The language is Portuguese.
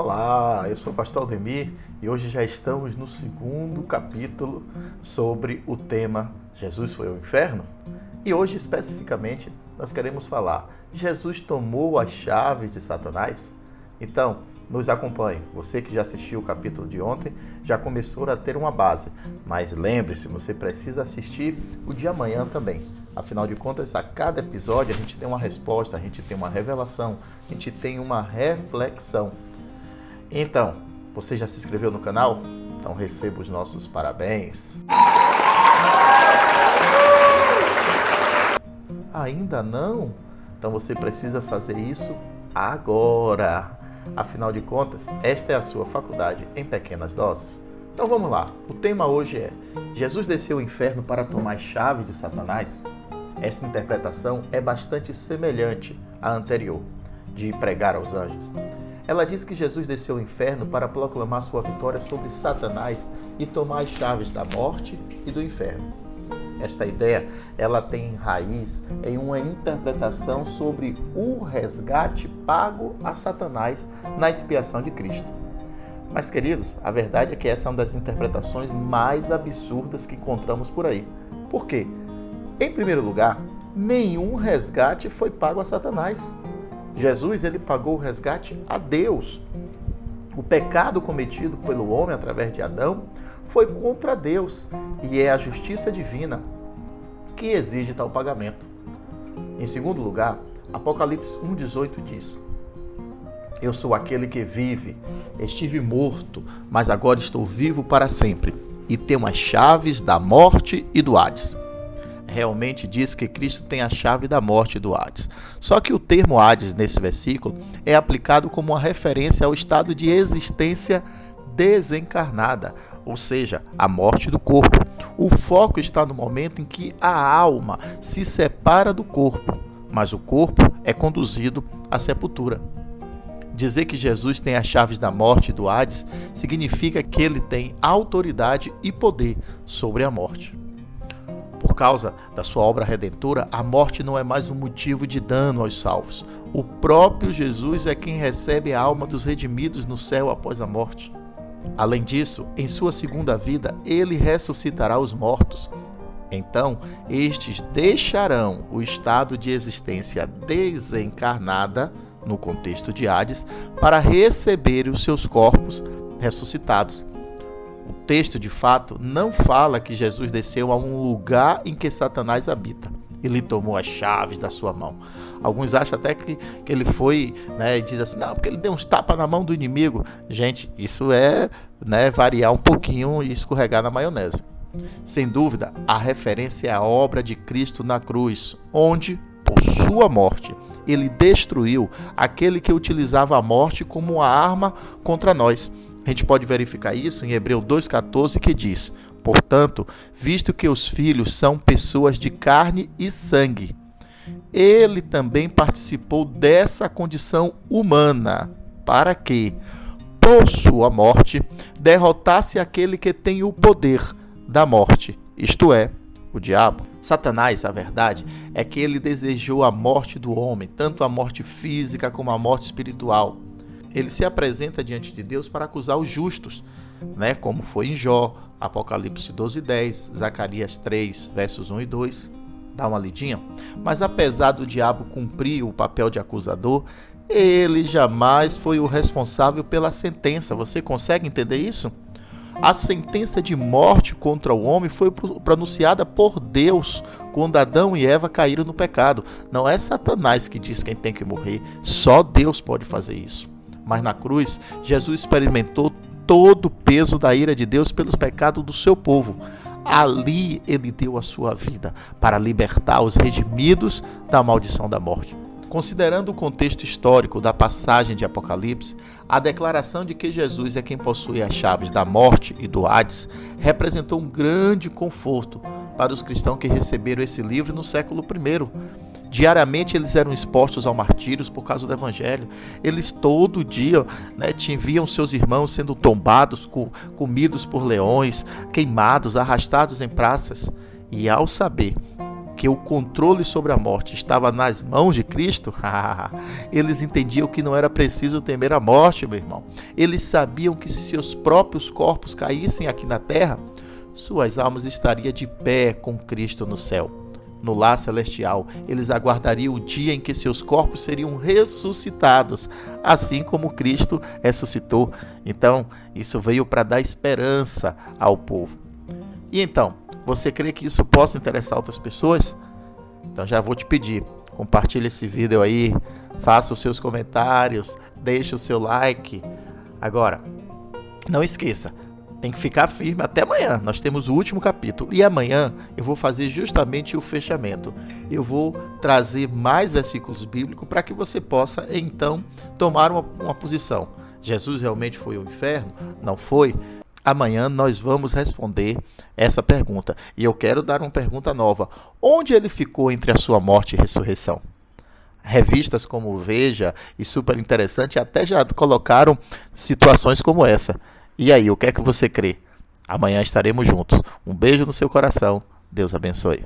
Olá, eu sou o pastor Aldemir e hoje já estamos no segundo capítulo sobre o tema Jesus foi ao inferno. E hoje especificamente nós queremos falar, Jesus tomou as chaves de Satanás? Então, nos acompanhe. Você que já assistiu o capítulo de ontem já começou a ter uma base, mas lembre-se, você precisa assistir o de amanhã também. Afinal de contas, a cada episódio a gente tem uma resposta, a gente tem uma revelação, a gente tem uma reflexão. Então, você já se inscreveu no canal? Então receba os nossos parabéns. Ainda não? Então você precisa fazer isso agora. Afinal de contas, esta é a sua faculdade em pequenas doses. Então vamos lá. O tema hoje é: Jesus desceu ao inferno para tomar as chaves de Satanás? Essa interpretação é bastante semelhante à anterior, de pregar aos anjos. Ela diz que Jesus desceu ao inferno para proclamar sua vitória sobre Satanás e tomar as chaves da morte e do inferno. Esta ideia, ela tem raiz em uma interpretação sobre o resgate pago a Satanás na expiação de Cristo. Mas, queridos, a verdade é que essa é uma das interpretações mais absurdas que encontramos por aí. Por quê? Em primeiro lugar, nenhum resgate foi pago a Satanás. Jesus, ele pagou o resgate a Deus. O pecado cometido pelo homem através de Adão foi contra Deus e é a justiça divina que exige tal pagamento. Em segundo lugar, Apocalipse 1,18 diz: Eu sou aquele que vive, estive morto, mas agora estou vivo para sempre e tenho as chaves da morte e do Hades. Realmente diz que Cristo tem a chave da morte e do Hades. Só que o termo Hades nesse versículo é aplicado como uma referência ao estado de existência desencarnada, ou seja, a morte do corpo. O foco está no momento em que a alma se separa do corpo, mas o corpo é conduzido à sepultura. Dizer que Jesus tem as chaves da morte e do Hades significa que ele tem autoridade e poder sobre a morte. Por causa da sua obra redentora, a morte não é mais um motivo de dano aos salvos. O próprio Jesus é quem recebe a alma dos redimidos no céu após a morte. Além disso, em sua segunda vida, ele ressuscitará os mortos. Então, estes deixarão o estado de existência desencarnada, no contexto de Hades, para receber os seus corpos ressuscitados. O texto, de fato, não fala que Jesus desceu a um lugar em que Satanás habita e lhe tomou as chaves da sua mão. Alguns acham até que ele foi, e diz assim, não, porque ele deu uns tapas na mão do inimigo. Gente, isso é variar um pouquinho e escorregar na maionese. Sem dúvida, a referência é a obra de Cristo na cruz, onde, por sua morte, ele destruiu aquele que utilizava a morte como uma arma contra nós. A gente pode verificar isso em Hebreus 2,14, que diz: Portanto, visto que os filhos são pessoas de carne e sangue, ele também participou dessa condição humana, para que, por sua morte, derrotasse aquele que tem o poder da morte, isto é, o diabo. Satanás, a verdade, é que ele desejou a morte do homem, tanto a morte física como a morte espiritual. Ele se apresenta diante de Deus para acusar os justos, como foi em Jó, Apocalipse 12:10, Zacarias 3, versos 1 e 2. Dá uma lidinha. Mas apesar do diabo cumprir o papel de acusador, ele jamais foi o responsável pela sentença. Você consegue entender isso? A sentença de morte contra o homem foi pronunciada por Deus quando Adão e Eva caíram no pecado. Não é Satanás que diz quem tem que morrer, só Deus pode fazer isso. Mas na cruz, Jesus experimentou todo o peso da ira de Deus pelos pecados do seu povo. Ali ele deu a sua vida para libertar os redimidos da maldição da morte. Considerando o contexto histórico da passagem de Apocalipse, a declaração de que Jesus é quem possui as chaves da morte e do Hades representou um grande conforto para os cristãos que receberam esse livro no século I. Diariamente eles eram expostos ao martírio por causa do evangelho. Eles todo dia viam seus irmãos sendo tombados, comidos por leões, queimados, arrastados em praças. E ao saber porque o controle sobre a morte estava nas mãos de Cristo, eles entendiam que não era preciso temer a morte, meu irmão. Eles sabiam que se seus próprios corpos caíssem aqui na terra, suas almas estariam de pé com Cristo no céu. No lar celestial, eles aguardariam o dia em que seus corpos seriam ressuscitados, assim como Cristo ressuscitou. Então, isso veio para dar esperança ao povo. E então, você crê que isso possa interessar outras pessoas? Então já vou te pedir, compartilhe esse vídeo aí, faça os seus comentários, deixe o seu like. Agora, não esqueça, tem que ficar firme até amanhã. Nós temos o último capítulo e amanhã eu vou fazer justamente o fechamento. Eu vou trazer mais versículos bíblicos para que você possa então tomar uma posição. Jesus realmente foi ao inferno? Não foi? Amanhã nós vamos responder essa pergunta. E eu quero dar uma pergunta nova. Onde ele ficou entre a sua morte e ressurreição? Revistas como Veja e Super Interessante até já colocaram situações como essa. E aí, o que é que você crê? Amanhã estaremos juntos. Um beijo no seu coração. Deus abençoe.